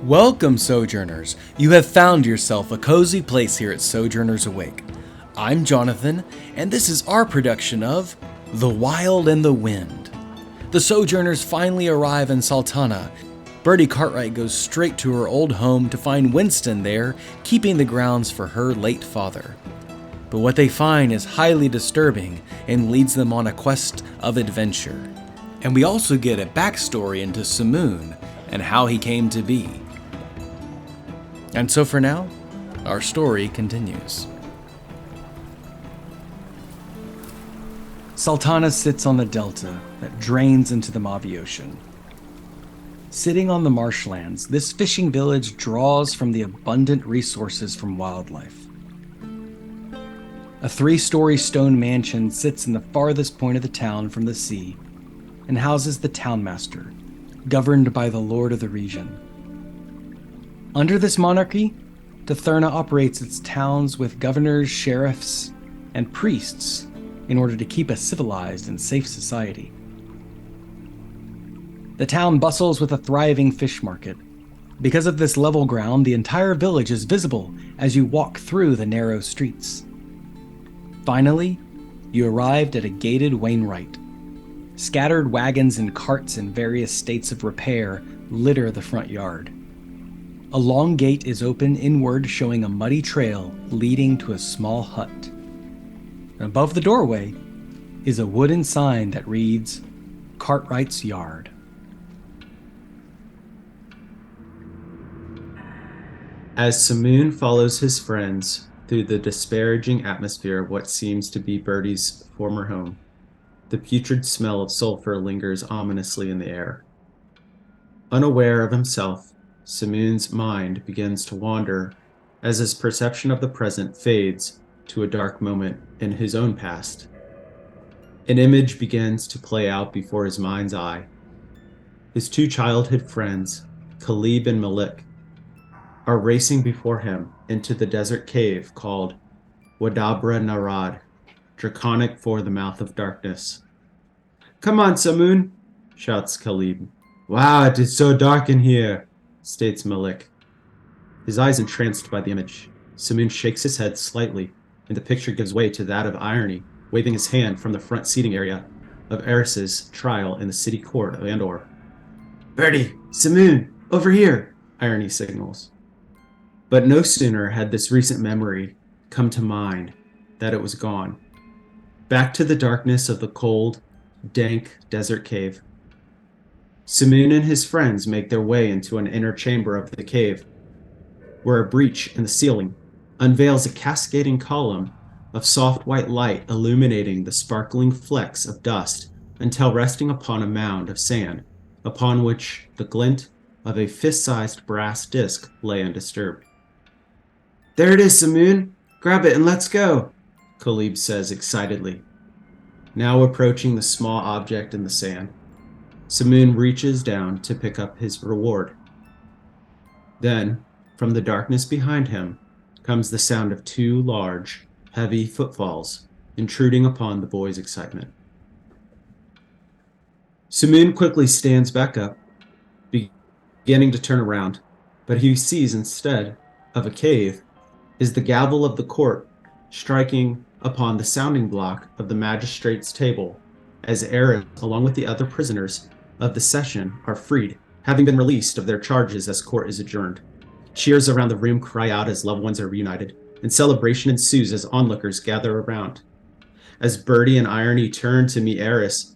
Welcome, Sojourners. You have found yourself a cozy place here at Sojourners Awake. I'm Jonathan, and this is our production of The Wild and the Wind. The Sojourners finally arrive in Sultana. Bertie Cartwright goes straight to her old home to find Winston there, keeping the grounds for her late father. But what they find is highly disturbing and leads them on a quest of adventure. And we also get a backstory into Samoon and how he came to be. And so for now, our story continues. Sultana sits on the delta that drains into the Mojave Ocean. Sitting on the marshlands, this fishing village draws from the abundant resources from wildlife. A 3-story stone mansion sits in the farthest point of the town from the sea and houses the townmaster, governed by the lord of the region. Under this monarchy, Tetherna operates its towns with governors, sheriffs, and priests in order to keep a civilized and safe society. The town bustles with a thriving fish market. Because of this level ground, the entire village is visible as you walk through the narrow streets. Finally, you arrived at a gated Wainwright. Scattered wagons and carts in various states of repair litter the front yard. A long gate is open inward, showing a muddy trail leading to a small hut. Above the doorway is a wooden sign that reads, Cartwright's Yard. As Samoon follows his friends through the disparaging atmosphere of what seems to be Bertie's former home, the putrid smell of sulfur lingers ominously in the air. Unaware of himself, Samoon's mind begins to wander as his perception of the present fades to a dark moment in his own past. An image begins to play out before his mind's eye. His 2 childhood friends, Khalib and Malik, are racing before him into the desert cave called Wadabra Narad, draconic for the mouth of darkness. "Come on, Samoon," shouts Khalib. "Wow, it is so dark in here," states Malik. His eyes entranced by the image, Samoon shakes his head slightly, and the picture gives way to that of Irony, waving his hand from the front seating area of Eris's trial in the city court of Andor. "Bertie, Samoon, over here," Irony signals. But no sooner had this recent memory come to mind that it was gone. Back to the darkness of the cold, dank desert cave. Samoon and his friends make their way into an inner chamber of the cave, where a breach in the ceiling unveils a cascading column of soft white light illuminating the sparkling flecks of dust until resting upon a mound of sand, upon which the glint of a fist-sized brass disc lay undisturbed. "There it is, Samoon. Grab it and let's go," Khalib says excitedly. Now approaching the small object in the sand, Samoon reaches down to pick up his reward. Then, from the darkness behind him, comes the sound of 2 large, heavy footfalls intruding upon the boy's excitement. Samoon quickly stands back up, beginning to turn around, but he sees instead of a cave is the gavel of the court striking upon the sounding block of the magistrate's table as Eris, along with the other prisoners of the session, are freed, having been released of their charges as court is adjourned. Cheers around the room cry out as loved ones are reunited, and celebration ensues as onlookers gather around. As Bertie and Irony turn to meet Eris,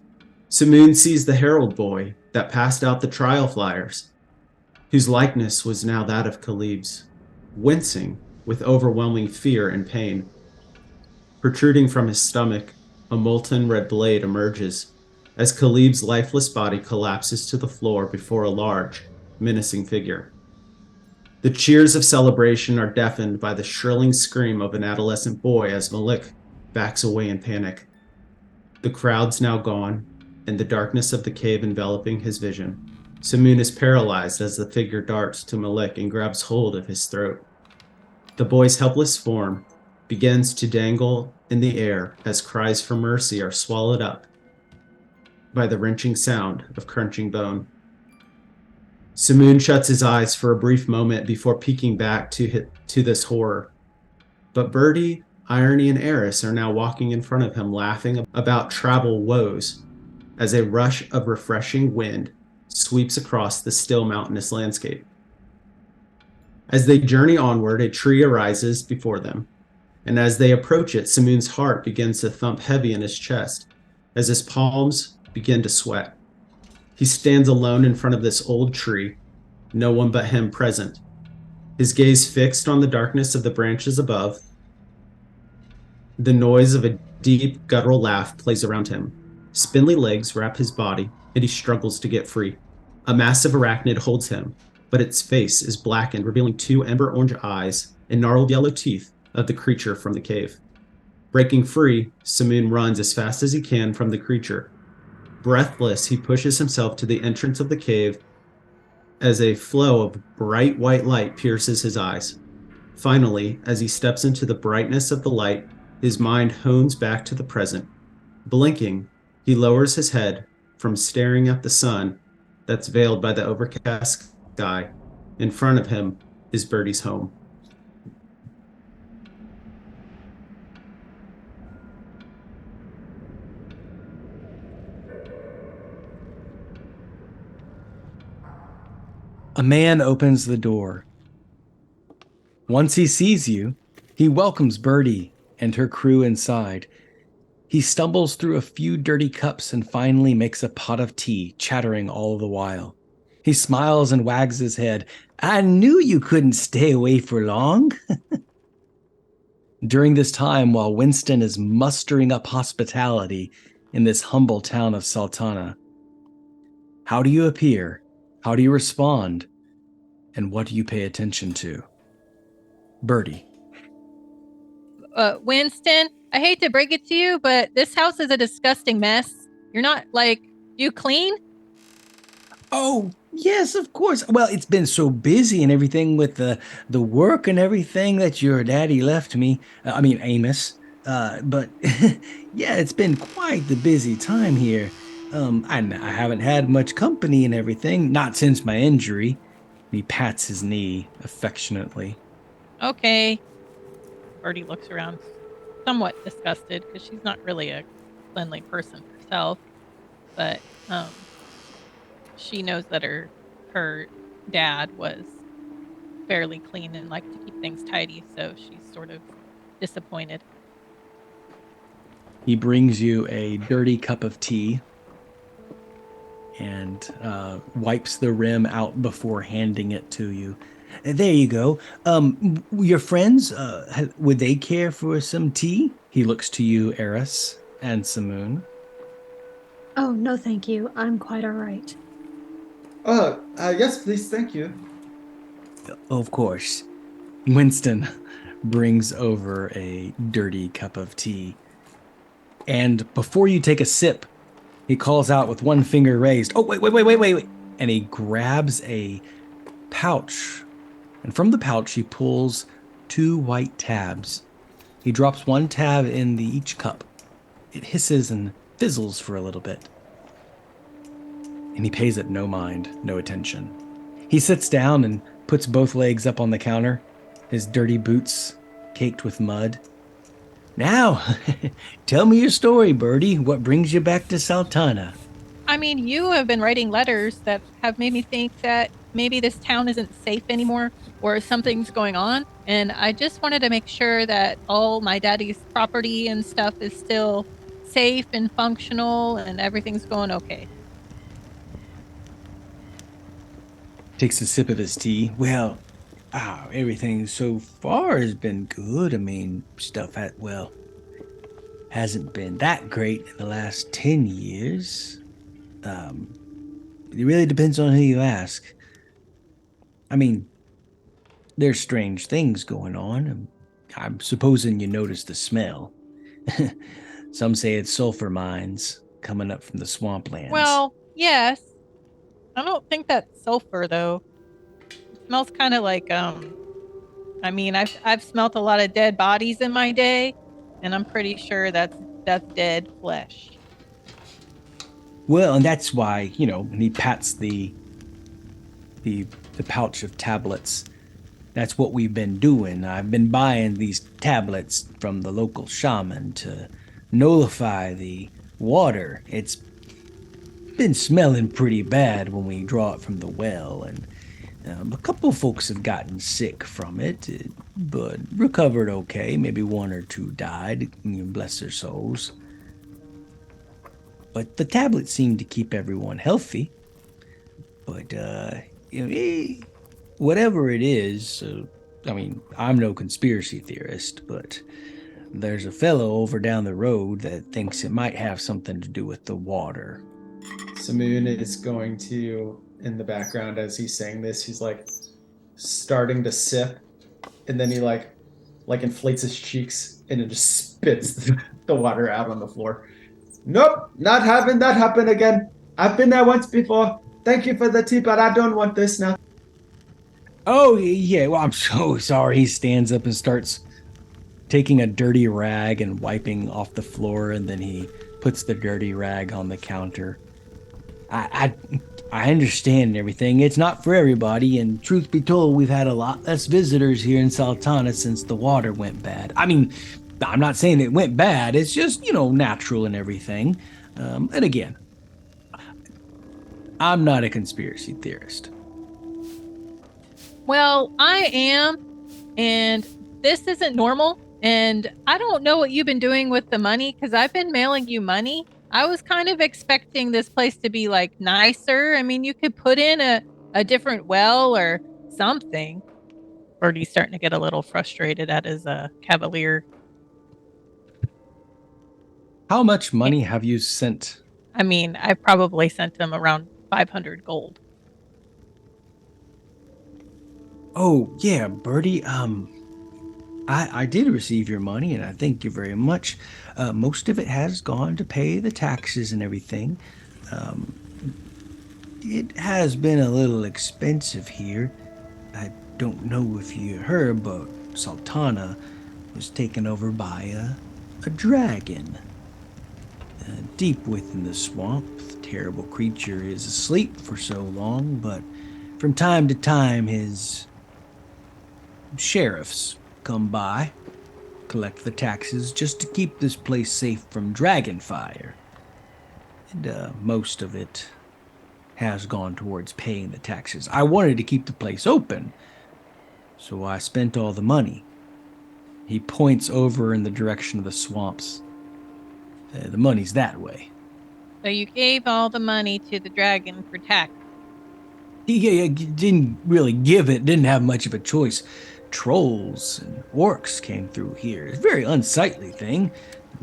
Samoon sees the herald boy that passed out the trial flyers, whose likeness was now that of Khalib's, wincing with overwhelming fear and pain. Protruding from his stomach, a molten red blade emerges as Khalib's lifeless body collapses to the floor before a large, menacing figure. The cheers of celebration are deafened by the shrilling scream of an adolescent boy as Malik backs away in panic. The crowd's now gone, and the darkness of the cave enveloping his vision. Samoon is paralyzed as the figure darts to Malik and grabs hold of his throat. The boy's helpless form begins to dangle in the air as cries for mercy are swallowed up by the wrenching sound of crunching bone. Samoon shuts his eyes for a brief moment before peeking back to this horror. But Bertie, Irony, and Eris are now walking in front of him, laughing about travel woes as a rush of refreshing wind sweeps across the still mountainous landscape. As they journey onward, a tree arises before them, and as they approach it, Samoon's heart begins to thump heavy in his chest as his palms begin to sweat. He stands alone in front of this old tree, no one but him present, his gaze fixed on the darkness of the branches above. The noise of a deep, guttural laugh plays around him. Spindly legs wrap his body, and he struggles to get free. A massive arachnid holds him, but its face is blackened, revealing two ember orange eyes and gnarled yellow teeth of the creature from the cave. Breaking free, Samoon runs as fast as he can from the creature. Breathless, he pushes himself to the entrance of the cave as a flow of bright white light pierces his eyes. Finally, as he steps into the brightness of the light, his mind hones back to the present. Blinking, he lowers his head from staring at the sun that's veiled by the overcast sky. In front of him is Bertie's home. A man opens the door. Once he sees you, he welcomes Bertie and her crew inside. He stumbles through a few dirty cups and finally makes a pot of tea, chattering all the while. He smiles and wags his head. I knew you couldn't stay away for long. During this time, while Winston is mustering up hospitality in this humble town of Sultana, how do you appear? How do you respond? And what do you pay attention to? Bertie. Winston, I hate to break it to you, but this house is a disgusting mess. You're not, you clean? Oh, yes, of course. Well, it's been so busy and everything with the work and everything that your daddy left me. Amos. But yeah, it's been quite the busy time here. I haven't had much company and everything, not since my injury. He pats his knee affectionately. Okay. Bertie looks around, somewhat disgusted, because she's not really a cleanly person herself. But she knows that her dad was fairly clean and liked to keep things tidy, so she's sort of disappointed. He brings you a dirty cup of tea and wipes the rim out before handing it to you. There you go. Your friends, would they care for some tea? He looks to you, Eris and Samoon. Oh, no thank you. I'm quite all right. Yes, please, thank you. Of course. Winston brings over a dirty cup of tea. And before you take a sip, he calls out with one finger raised, "Oh, wait. And he grabs a pouch. And from the pouch, he pulls 2 white tabs. He drops 1 tab in each cup. It hisses and fizzles for a little bit. And he pays it no mind, no attention. He sits down and puts both legs up on the counter, his dirty boots caked with mud. Now, tell me your story, Bertie. What brings you back to Sultana? You have been writing letters that have made me think that maybe this town isn't safe anymore, or something's going on. And I just wanted to make sure that all my daddy's property and stuff is still safe and functional and everything's going okay. Takes a sip of his tea. Well, everything so far has been good. Stuff hasn't been that great in the last 10 years. It really depends on who you ask. There's strange things going on. I'm supposing you noticed the smell. Some say it's sulfur mines coming up from the swamplands. Well, yes. I don't think that's sulfur, though. It smells kind of like, I've smelt a lot of dead bodies in my day, and I'm pretty sure that's dead flesh. Well, and that's why, and he pats the pouch of tablets. That's what we've been doing. I've been buying these tablets from the local shaman to nullify the water. It's been smelling pretty bad when we draw it from the well, and a couple folks have gotten sick from it, but recovered okay. Maybe one or two died, bless their souls. But the tablets seem to keep everyone healthy. But, whatever it is, I'm no conspiracy theorist, but there's a fellow over down the road that thinks it might have something to do with the water. Samoon is going to, in the background as he's saying this, he's like starting to sip, and then he like inflates his cheeks and it just spits the water out on the floor. Nope, not having that happen again. I've been there once before. Thank you for the tea, but I don't want this now. Oh, yeah, well, I'm so sorry. He stands up and starts taking a dirty rag and wiping off the floor, and then he puts the dirty rag on the counter. I understand everything. It's not for everybody, and truth be told, we've had a lot less visitors here in Sultana since the water went bad. I mean, I'm not saying it went bad. It's just, natural and everything. And again, I'm not a conspiracy theorist. Well, I am, and this isn't normal, and I don't know what you've been doing with the money, because I've been mailing you money. I was kind of expecting this place to be, nicer. I mean, you could put in a different well or something. Bertie's starting to get a little frustrated at his cavalier. How much money have you sent? I mean, I probably sent him around 500 gold. Oh, yeah, Bertie, I did receive your money, and I thank you very much. Most of it has gone to pay the taxes and everything. It has been a little expensive here. I don't know if you heard, but Sultana was taken over by a dragon. Deep within the swamp, the terrible creature is asleep for so long, but from time to time his sheriffs come by, collect the taxes just to keep this place safe from dragon fire. And most of it has gone towards paying the taxes. I wanted to keep the place open, so I spent all the money. He points over in the direction of the swamps. The money's that way. So you gave all the money to the dragon for tax. He didn't really give it, didn't have much of a choice. Trolls and orcs came through here. It's a very unsightly thing.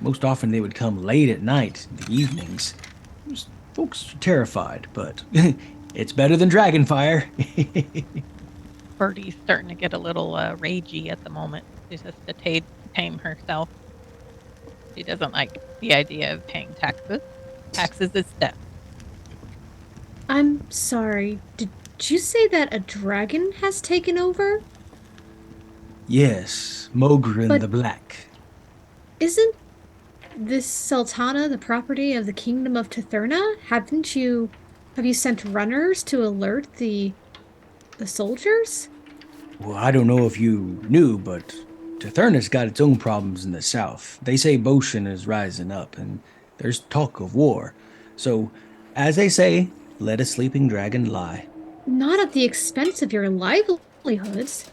Most often they would come late at night, in the evenings. Folks are terrified, but it's better than dragon fire. Bertie's starting to get a little ragey at the moment. She has to tame herself. She doesn't like the idea of paying taxes. Taxes is death. I'm sorry. Did you say that a dragon has taken over? Yes, Mogren But- the Black. Isn't this Sultana the property of the Kingdom of Tetherna? Have you sent runners to alert the soldiers? Well, I don't know if you knew, but Tetherna's got its own problems in the south. They say Boshin is rising up, and there's talk of war. So, as they say, let a sleeping dragon lie. Not at the expense of your livelihoods.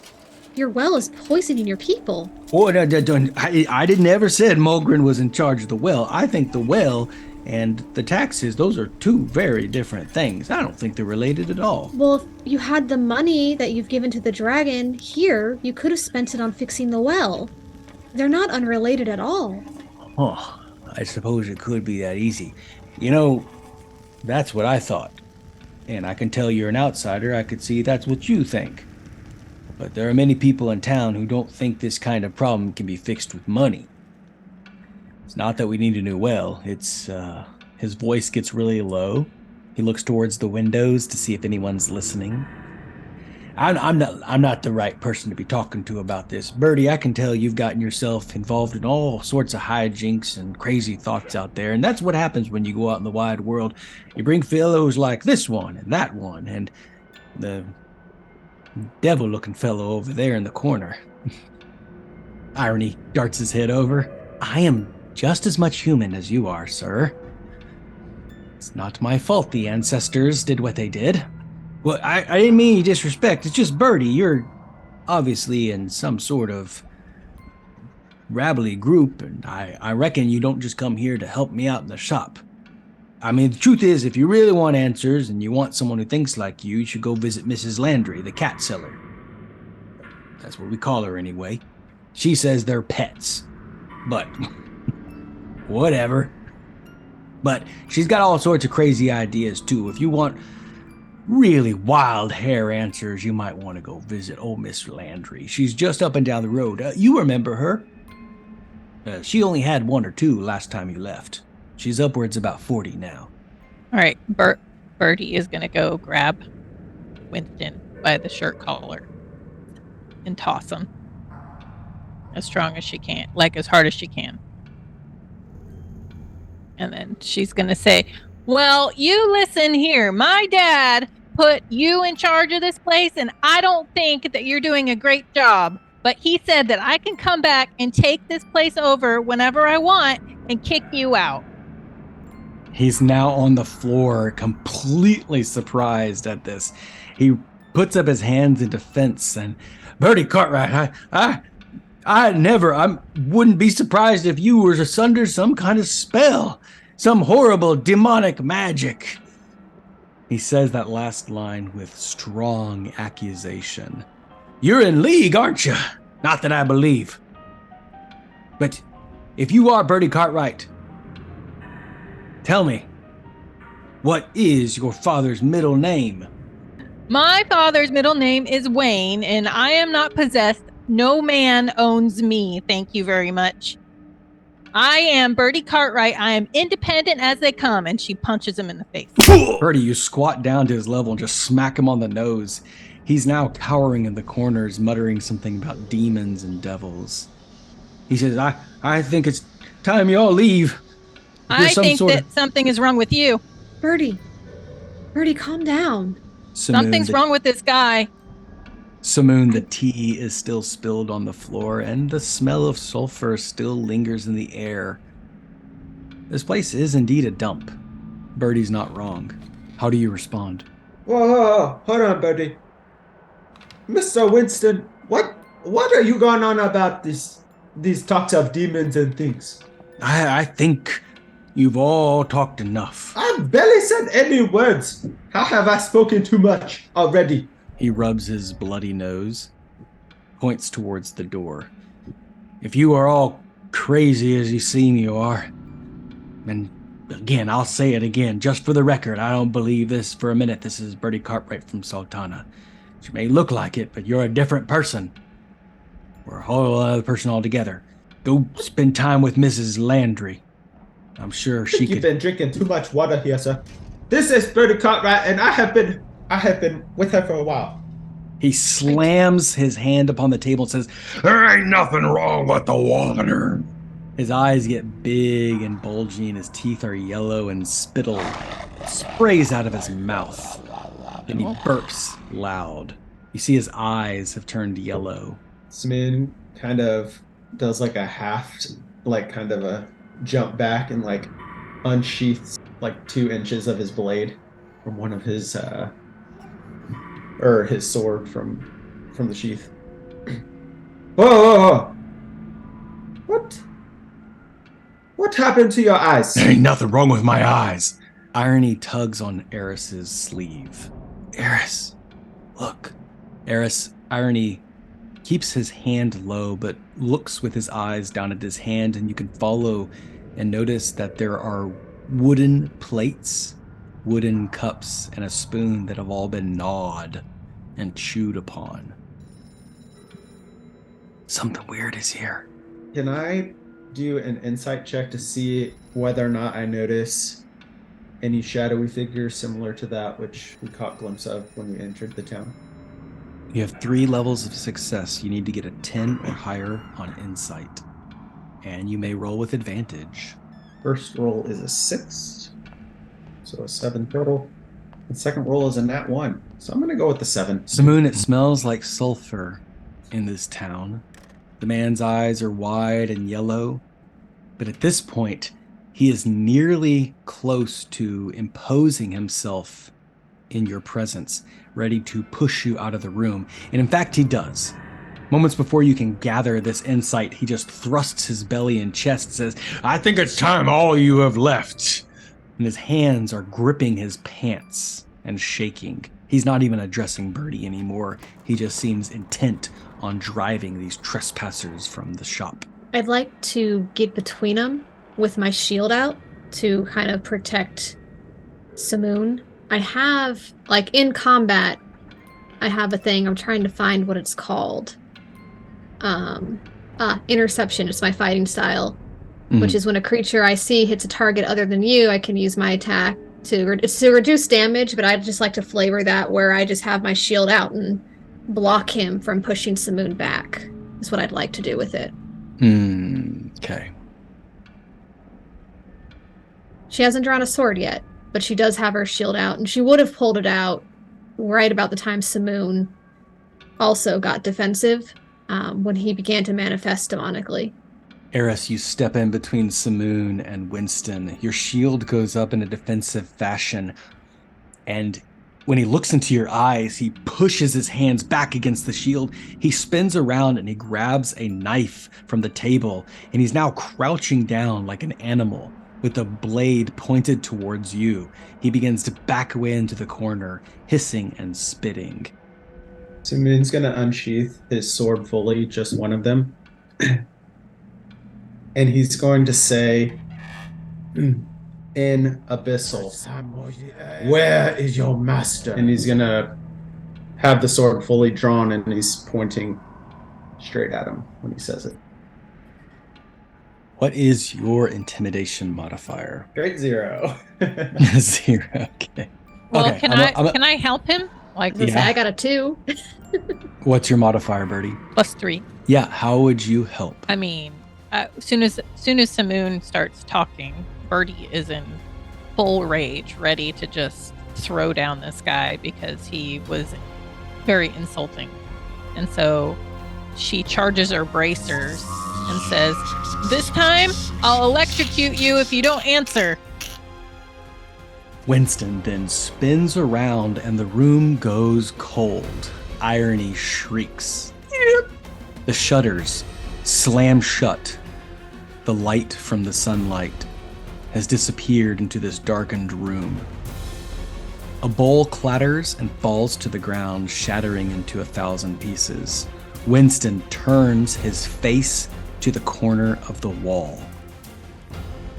Your well is poisoning your people. Oh, no, I didn't ever said Mogren was in charge of the well. I think the well and the taxes, those are two very different things. I don't think they're related at all. Well, if you had the money that you've given to the dragon here, you could have spent it on fixing the well. They're not unrelated at all. Oh, I suppose it could be that easy. That's what I thought. And I can tell you're an outsider. I could see that's what you think. But there are many people in town who don't think this kind of problem can be fixed with money. It's not that we need a new well. It's, his voice gets really low. He looks towards the windows to see if anyone's listening. I'm not the right person to be talking to about this. Bertie, I can tell you've gotten yourself involved in all sorts of hijinks and crazy thoughts out there, and that's what happens when you go out in the wide world. You bring fellows like this one and that one, and The devil-looking fellow over there in the corner. Irony darts his head over. I am just as much human as you are, sir. It's not my fault the ancestors did what they did. Well, I didn't mean any disrespect. It's just Bertie. You're obviously in some sort of rabbly group, and I reckon you don't just come here to help me out in the shop. I mean, the truth is, if you really want answers and you want someone who thinks like you should go visit Mrs. Landry, the cat seller. That's what we call her anyway. She says they're pets. But, whatever. But she's got all sorts of crazy ideas, too. If you want really wild hair answers, you might want to go visit old Miss Landry. She's just up and down the road. You remember her. She only had 1 or 2 last time you left. She's upwards about 40 now. All right, Bertie is going to go grab Winston by the shirt collar and toss him as strong as she can, like as hard as she can. And then she's going to say, well, you listen here. My dad put you in charge of this place, and I don't think that you're doing a great job. But he said that I can come back and take this place over whenever I want and kick you out. He's now on the floor, completely surprised at this. He puts up his hands in defense, and Bertie Cartwright, I wouldn't be surprised if you were under some kind of spell, some horrible demonic magic. He says that last line with strong accusation. You're in league, aren't you? Not that I believe. But if you are Bertie Cartwright, tell me, what is your father's middle name? My father's middle name is Wayne, and I am not possessed. No man owns me. Thank you very much. I am Bertie Cartwright. I am independent as they come. And she punches him in the face. Bertie, you squat down to his level and just smack him on the nose. He's now cowering in the corners, muttering something about demons and devils. He says, I think it's time you all leave. I think that something is wrong with you. Bertie, calm down. Something's wrong with this guy. Samoon, the tea is still spilled on the floor, and the smell of sulfur still lingers in the air. This place is indeed a dump. Bertie's not wrong. How do you respond? Whoa, hold on, Bertie. Mr. Winston, what are you going on about these talks of demons and things? I think you've all talked enough. I've barely said any words. How have I spoken too much already? He rubs his bloody nose, points towards the door. If you are all crazy as you seem you are, and again, I'll say it again, just for the record, I don't believe this for a minute. This is Bertie Cartwright from Sultana. You may look like it, but you're a different person. We're a whole other person altogether. Go spend time with Mrs. Landry. I'm sure she could... You've been drinking too much water here, sir. This is Bertie Cartwright, and I have been with her for a while. He slams his hand upon the table and says, there ain't nothing wrong with the water. His eyes get big and bulgy, and his teeth are yellow, and spittle sprays out of his mouth. And he burps loud. You see his eyes have turned yellow. Samoon kind of does like a kind of a jump back and like unsheaths like 2 inches of his blade from one of his his sword from the sheath. Whoa! What happened to your eyes? There ain't nothing wrong with my eyes. Irony tugs on Eris's sleeve. Eris, look. Irony keeps his hand low, but looks with his eyes down at his hand, and you can follow and notice that there are wooden plates, wooden cups, and a spoon that have all been gnawed and chewed upon. Something weird is here. Can I do an insight check to see whether or not I notice any shadowy figures similar to that which we caught a glimpse of when we entered the town? You have 3 levels of success. You need to get a 10 or higher on insight. And you may roll with advantage. First roll is a 6. So a 7 total. The second roll is a nat 1, so I'm going to go with the 7. Samoon, it smells like sulfur in this town. The man's eyes are wide and yellow, but at this point, he is nearly close to imposing himself in your presence, ready to push you out of the room. And in fact, he does. Moments before you can gather this insight, he just thrusts his belly and chest, says, "I think it's time all you have left." And his hands are gripping his pants and shaking. He's not even addressing Bertie anymore. He just seems intent on driving these trespassers from the shop. I'd like to get between them with my shield out to kind of protect Samoon. I have, like, in combat, I have a thing. I'm trying to find what it's called. Interception is my fighting style, which is when a creature I see hits a target other than you, I can use my attack to reduce damage, but I just like to flavor that where I just have my shield out and block him from pushing Samoon back. Is what I'd like to do with it. Okay. She hasn't drawn a sword yet, but she does have her shield out, and she would have pulled it out right about the time Samoon also got defensive when he began to manifest demonically. Eris, you step in between Samoon and Winston. Your shield goes up in a defensive fashion, and when he looks into your eyes, he pushes his hands back against the shield. He spins around and he grabs a knife from the table, and he's now crouching down like an animal with the blade pointed towards you. He begins to back away into the corner, hissing and spitting. Samoon's going to unsheath his sword fully, just one of them. And he's going to say, in Basille, "Where is your master?" And he's going to have the sword fully drawn, and he's pointing straight at him when he says it. What is your intimidation modifier? Great 0. 0, okay. Well, okay, can I help him? Like, Yeah. I got a 2. What's your modifier, Bertie? +3. Yeah, how would you help? I mean, as soon as Samoon starts talking, Bertie is in full rage, ready to just throw down this guy because he was very insulting. And so she charges her bracers and says, "This time, I'll electrocute you if you don't answer." Winston then spins around and the room goes cold. Irony shrieks. The shutters slam shut. The light from the sunlight has disappeared into this darkened room. A bowl clatters and falls to the ground, shattering into 1,000 pieces. Winston turns his face to the corner of the wall.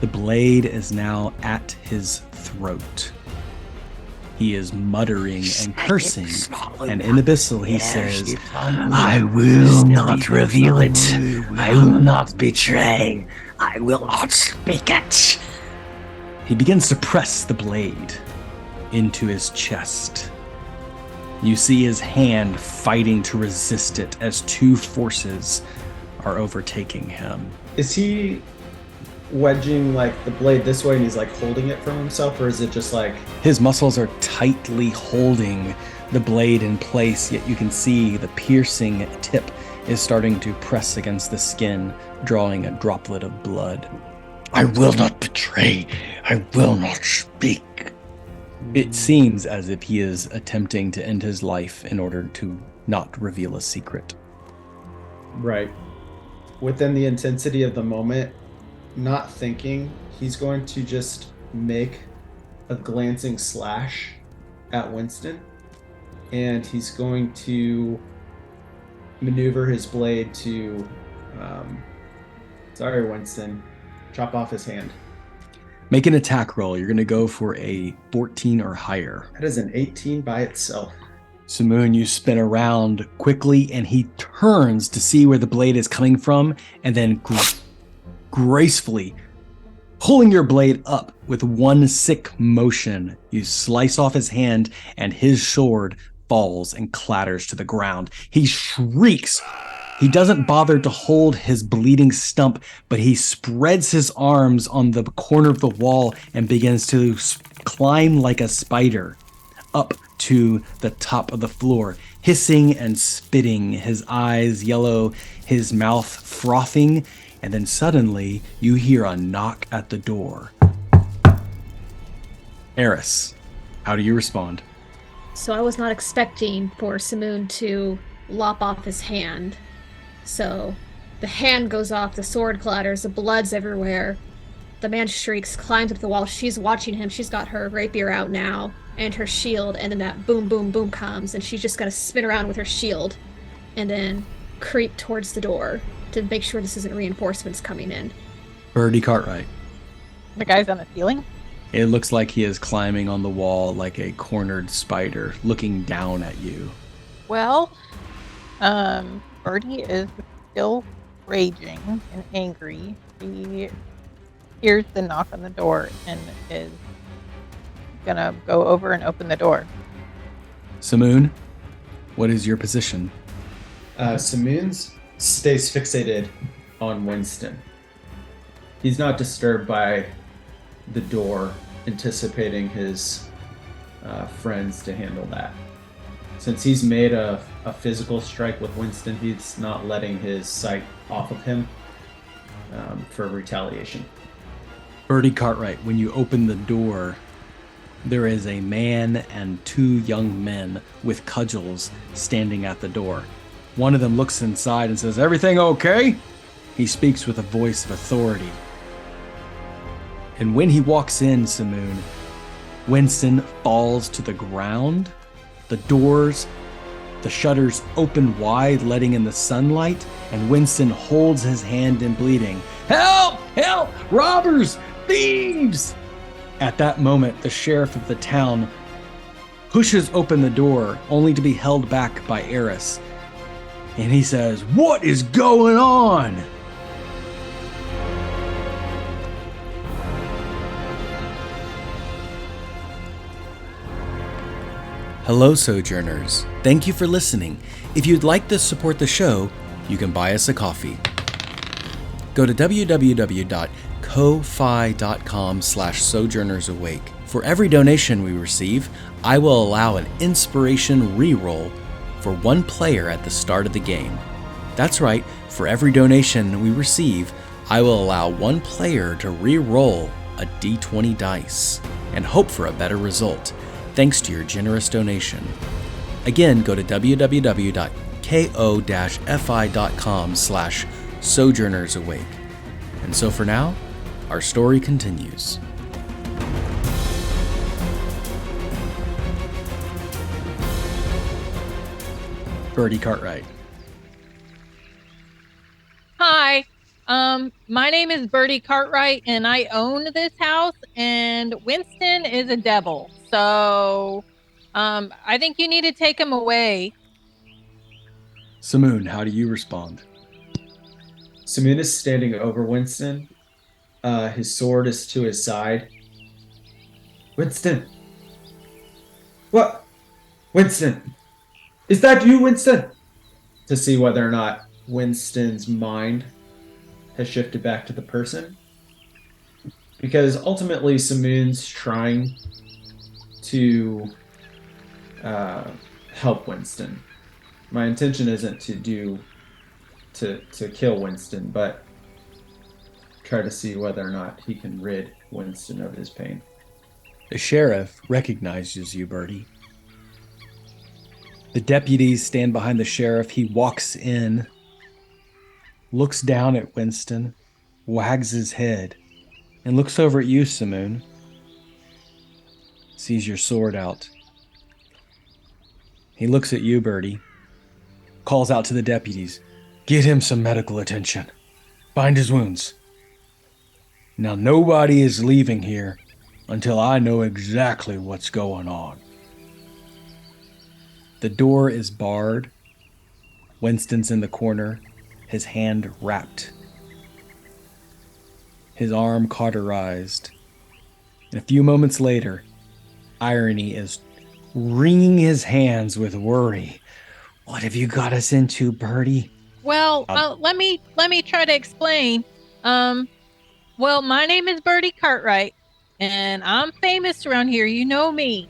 The blade is now at his throat. He is muttering and cursing, and in Basille he says, "I will not reveal it. I will not betray. I will not speak it." He begins to press the blade into his chest. You see his hand fighting to resist it as two forces are overtaking him. Is he wedging like the blade this way and he's like holding it from himself, or is it just like... His muscles are tightly holding the blade in place, yet you can see the piercing tip is starting to press against the skin, drawing a droplet of blood. "I will not betray. I will not speak." It seems as if he is attempting to end his life in order to not reveal a secret. Right. Within the intensity of the moment, not thinking, he's going to just make a glancing slash at Winston, and he's going to maneuver his blade to, sorry, Winston, chop off his hand. Make an attack roll. You're going to go for a 14 or higher. That is an 18 by itself. Samoon, you spin around quickly, and he turns to see where the blade is coming from, and then gracefully pulling your blade up with one sick motion, you slice off his hand, and his sword falls and clatters to the ground. He shrieks. He doesn't bother to hold his bleeding stump, but he spreads his arms on the corner of the wall and begins to climb like a spider up to the top of the floor, hissing and spitting, his eyes yellow, his mouth frothing, and then suddenly you hear a knock at the door. Eris, how do you respond? So I was not expecting for Samoon to lop off his hand. So the hand goes off, the sword clatters, the blood's everywhere. The man shrieks, climbs up the wall. She's watching him. She's got her rapier out now and her shield, and then that boom, boom, boom comes, and she's just gonna spin around with her shield and then creep towards the door to make sure this isn't reinforcements coming in. Bertie Cartwright. The guy's on the ceiling? It looks like he is climbing on the wall like a cornered spider, looking down at you. Well, Bertie is still raging and angry. He hears the knock on the door and is gonna go over and open the door. Samoon, what is your position? Samoon stays fixated on Winston. He's not disturbed by the door, anticipating his friends to handle that. Since he's made a physical strike with Winston, he's not letting his sight off of him for retaliation. Bertie Cartwright, when you open the door, there is a man and two young men with cudgels standing at the door. One of them looks inside and says, "Everything okay?" He speaks with a voice of authority. And when he walks in, Samoon, Winston falls to the ground. The shutters open wide, letting in the sunlight, and Winston holds his hand in bleeding. "Help! Help! Robbers! Thieves!" At that moment, the sheriff of the town pushes open the door, only to be held back by Eris. And he says, "What is going on?" Hello, Sojourners. Thank you for listening. If you'd like to support the show, you can buy us a coffee. Go to www.ko-fi.com/sojournersawake. For every donation we receive, I will allow an inspiration reroll for one player at the start of the game. That's right, for every donation we receive, I will allow one player to re-roll a d20 dice and hope for a better result, thanks to your generous donation. Again, go to www.ko-fi.com/sojournersawake. And so for now, our story continues. Bertie Cartwright. Hi, my name is Bertie Cartwright, and I own this house, and Winston is a devil. So, I think you need to take him away. Samoon, how do you respond? Samoon is standing over Winston. His sword is to his side. Winston! What? Winston! Is that you, Winston? To see whether or not Winston's mind has shifted back to the person. Because ultimately, Samoon's trying to help Winston. My intention isn't to kill Winston, but try to see whether or not he can rid Winston of his pain. The sheriff recognizes you, Bertie. The deputies stand behind the sheriff. He walks in, looks down at Winston, wags his head, and looks over at you, Samoon. Sees your sword out. He looks at you, Bertie. Calls out to the deputies. "Get him some medical attention. Bind his wounds. Now nobody is leaving here until I know exactly what's going on." The door is barred. Winston's in the corner, his hand wrapped, his arm cauterized. And a few moments later, irony is wringing his hands with worry. "What have you got us into, Bertie?" Well, let me try to explain. Well, my name is Bertie Cartwright, and I'm famous around here. You know me.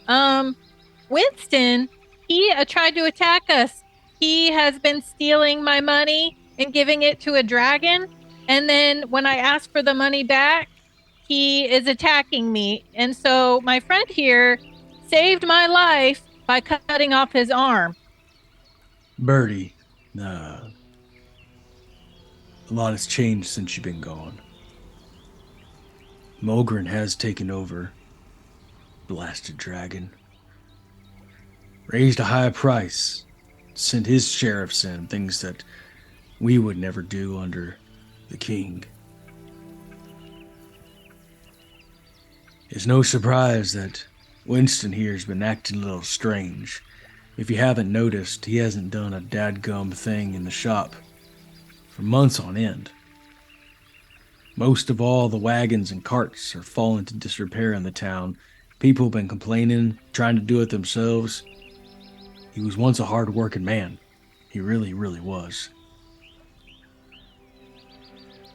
Winston, he tried to attack us. He has been stealing my money and giving it to a dragon. And then when I ask for the money back, he is attacking me. And so my friend here saved my life by cutting off his arm. Bertie, a lot has changed since you've been gone. Mogren has taken over. Blasted dragon. Raised a high price. Sent his sheriffs in, things that we would never do under the king. It's no surprise that Winston here has been acting a little strange. If you haven't noticed, he hasn't done a dadgum thing in the shop for months on end. Most of all, the wagons and carts are falling to disrepair in the town. People have been complaining, trying to do it themselves. He was once a hard-working man. He really, really was.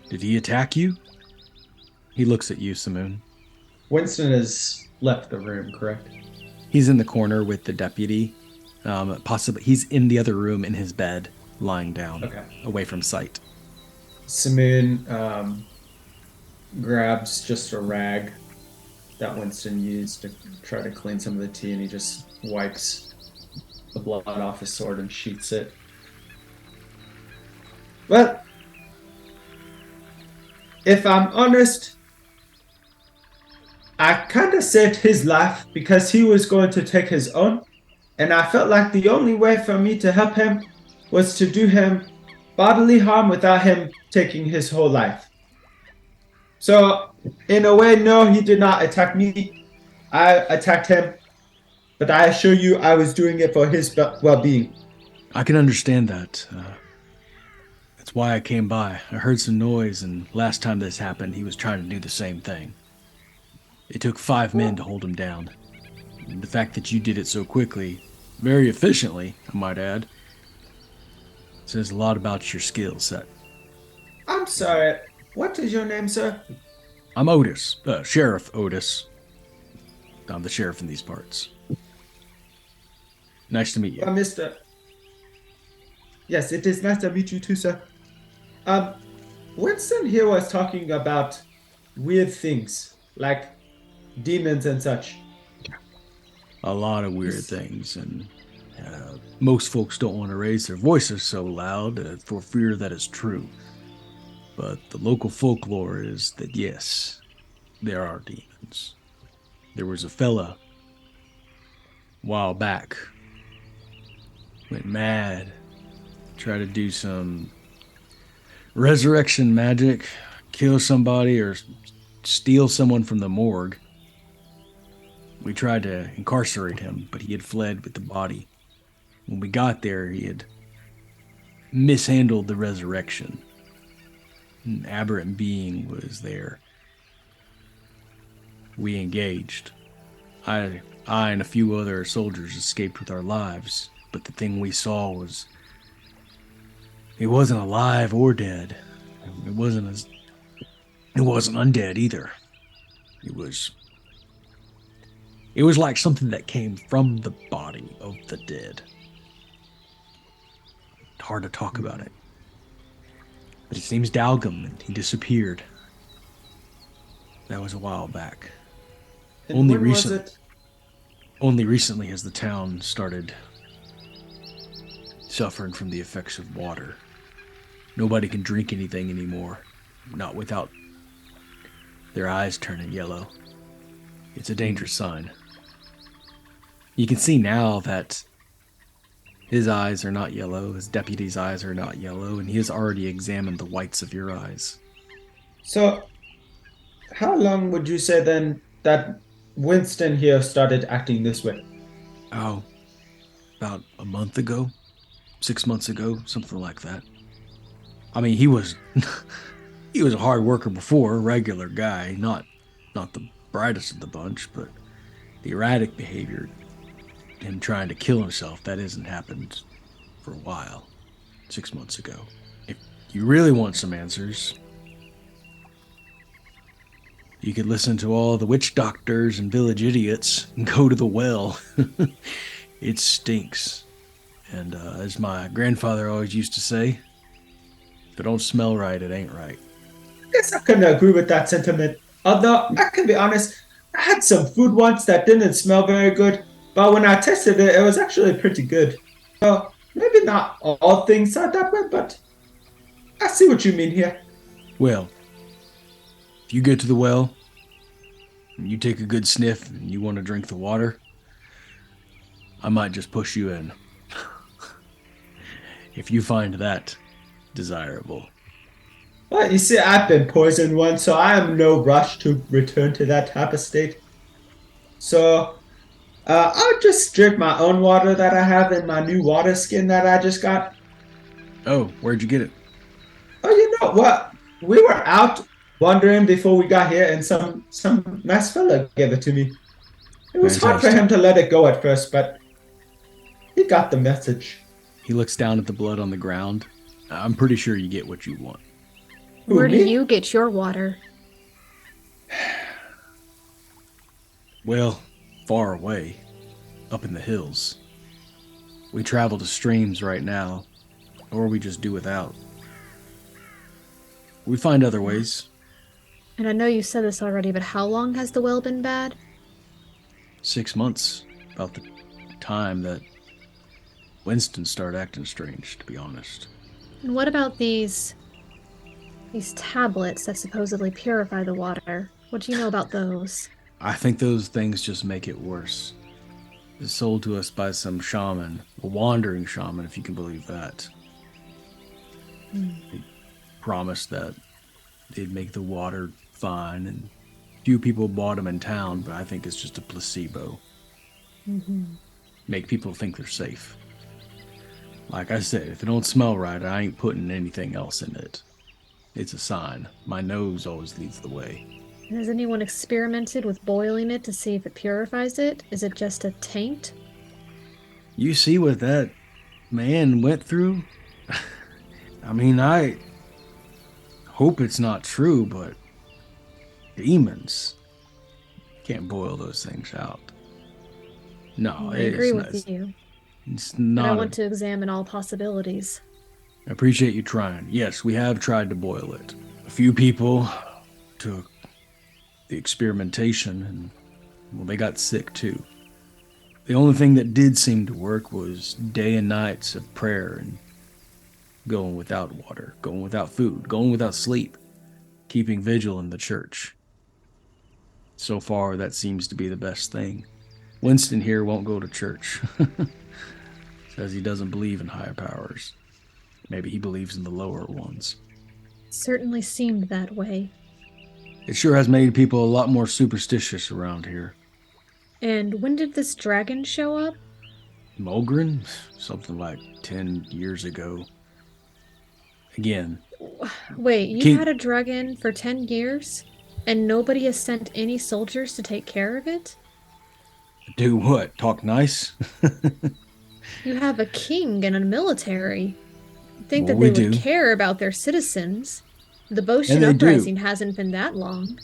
Did he attack you? He looks at you, Samoon. Winston has left the room, correct? He's in the corner with the deputy. Possibly, he's in the other room in his bed, lying down, away from sight. Samoon grabs just a rag that Winston used to try to clean some of the tea, and he just wipes the blood off his sword and sheaths it. Well, if I'm honest, I kind of saved his life because he was going to take his own, and I felt like the only way for me to help him was to do him bodily harm without him taking his whole life. So, in a way, no, he did not attack me. I attacked him, but I assure you I was doing it for his well-being. I can understand that. That's why I came by. I heard some noise, and last time this happened, he was trying to do the same thing. It took 5 men to hold him down. And the fact that you did it so quickly, very efficiently, I might add, says a lot about your skill set. I'm sorry. What is your name, sir? I'm Otis, Sheriff Otis. I'm the sheriff in these parts. Nice to meet you. Mr. Yes, it is nice to meet you too, sir. Winston here was talking about weird things, like demons and such. A lot of weird things, and most folks don't want to raise their voices so loud for fear that it's true. But the local folklore is that yes, there are demons. There was a fella a while back, went mad, tried to do some resurrection magic, kill somebody or steal someone from the morgue. We tried to incarcerate him, but he had fled with the body. When we got there, he had mishandled the resurrection. An aberrant being was there. We engaged. I and a few other soldiers escaped with our lives, but the thing we saw was... it wasn't alive or dead. It wasn't undead either. It was like something that came from the body of the dead. Hard to talk about it. But his name's Dalgum, and he disappeared. That was a while back. And Only when was it? Only recently has the town started suffering from the effects of water. Nobody can drink anything anymore, not without their eyes turning yellow. It's a dangerous sign. You can see now that his eyes are not yellow, his deputy's eyes are not yellow, and he has already examined the whites of your eyes. So, how long would you say then that Winston here started acting this way? Oh, about a month ago, 6 months ago, something like that. I mean, he was a hard worker before, a regular guy, not the brightest of the bunch, but the erratic behavior, him trying to kill himself, that hasn't happened for a while, 6 months ago. If you really want some answers, You could listen to all the witch doctors and village idiots and go to the well. It stinks. And as my grandfather always used to say, if it don't smell right, it ain't right. Guess I couldn't agree with that sentiment. Although, I can be honest, I had some food once that didn't smell very good, but when I tasted it, it was actually pretty good. So, maybe not all things are that way, but I see what you mean here. Well, if you get to the well, and you take a good sniff, and you want to drink the water, I might just push you in. If you find that desirable. Well, you see, I've been poisoned once, so I am no rush to return to that type of state. So, I'll just drink my own water that I have in my new water skin that I just got. Oh, where'd you get it? Oh, you know what? We were out wandering before we got here, and some nice fella gave it to me. It was hard for Fantastic. him to let it go at first, but he got the message. He looks down at the blood on the ground. I'm pretty sure you get what you want. Who, Where do me? you get your water? Well, far away, up in the hills. We travel to streams right now, or we just do without. We find other ways. And I know you said this already, but how long has the well been bad? 6 months, about the time that Winston started acting strange, to be honest. And what about these tablets that supposedly purify the water? What do you know about those? I think those things just make it worse. It's sold to us by some shaman, a wandering shaman, if you can believe that. They promised that they'd make the water fine, and few people bought them in town, but I think it's just a placebo. Make people think they're safe. Like I said, if it don't smell right, I ain't putting anything else in it. It's a sign. My nose always leads the way. Has anyone experimented with boiling it to see if it purifies it? Is it just a taint? You see what that man went through? I mean, I hope it's not true, but demons can't boil those things out. No, I agree it's with not, you. it's But not. I want to examine all possibilities. I appreciate you trying. Yes, we have tried to boil it. A few people took the experimentation and, well, they got sick too. The only thing that did seem to work was day and nights of prayer and going without water, going without food, going without sleep, keeping vigil in the church. So far, that seems to be the best thing. Winston here won't go to church. Says he doesn't believe in higher powers. Maybe he believes in the lower ones. Certainly seemed that way. It sure has made people a lot more superstitious around here. And when did this dragon show up? Mulgren? Something like 10 years ago. Again, Wait, you've King- had a dragon for 10 years? And nobody has sent any soldiers to take care of it? do what? Talk nice? You have a king and a military. You'd think Well, that we they would do. care about their citizens. The Boshin And they do. uprising hasn't been that long.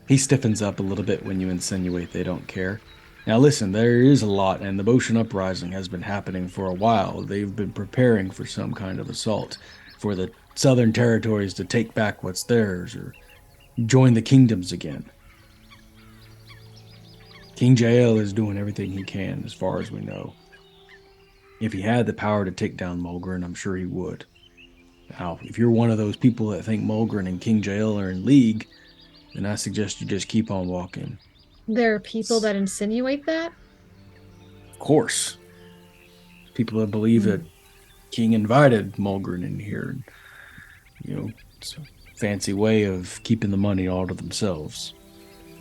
He stiffens up a little bit when you insinuate they don't care. Now listen, there is a lot, and the Boshin Uprising has been happening for a while. They've been preparing for some kind of assault, for the southern territories to take back what's theirs, or join the kingdoms again. King Jael is doing everything he can, as far as we know. If he had the power to take down Mulgren, I'm sure he would. Now, if you're one of those people that think Mulgren and King Jael are in league, then I suggest you just keep on walking. There are people that insinuate that? Of course. People that believe that King invited Mulgren in here. It's a fancy way of keeping the money all to themselves.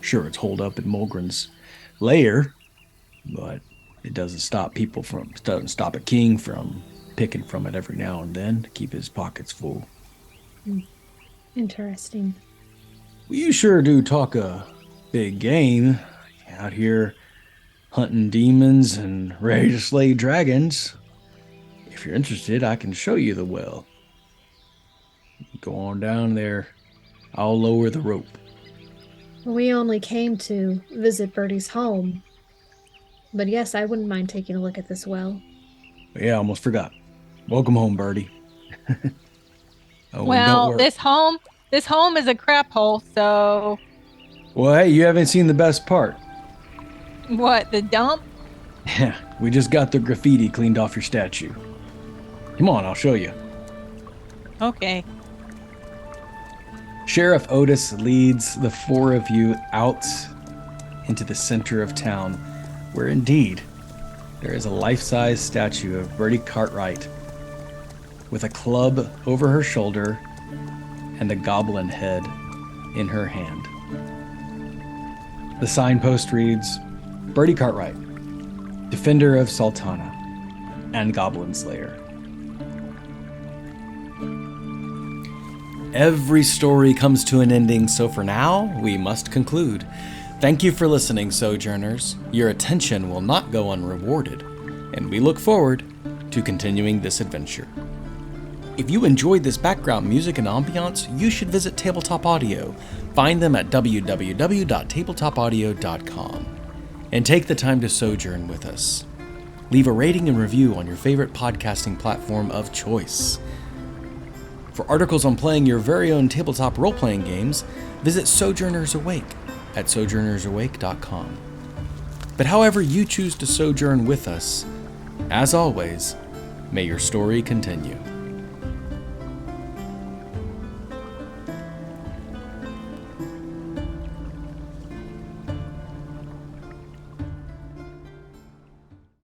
Sure, it's holed up in Mulgren's lair, but it doesn't stop a king from picking from it every now and then to keep his pockets full. Interesting. Well, you sure do talk a big game out here hunting demons and ready to slay dragons. If you're interested, I can show you the well. Go on down there. I'll lower the rope. We only came to visit Bertie's home. But yes, I wouldn't mind taking a look at this well. Yeah, almost forgot. Welcome home, Bertie. Oh, and don't Well, worry. this home is a crap hole, so Well, hey, you haven't seen the best part. what, the dump? Yeah, we just got the graffiti cleaned off your statue. Come on, I'll show you. Okay. Sheriff Otis leads the four of you out into the center of town, where indeed there is a life-size statue of Bertie Cartwright with a club over her shoulder and a goblin head in her hand. The signpost reads, Bertie Cartwright, Defender of Sultana and Goblin Slayer. Every story comes to an ending, so for now, we must conclude. Thank you for listening, Sojourners. Your attention will not go unrewarded, and we look forward to continuing this adventure. If you enjoyed this background music and ambiance, you should visit Tabletop Audio. Find them at www.tabletopaudio.com. And take the time to sojourn with us. Leave a rating and review on your favorite podcasting platform of choice. For articles on playing your very own tabletop role-playing games, visit Sojourners Awake at sojournersawake.com. But however you choose to sojourn with us, as always, may your story continue.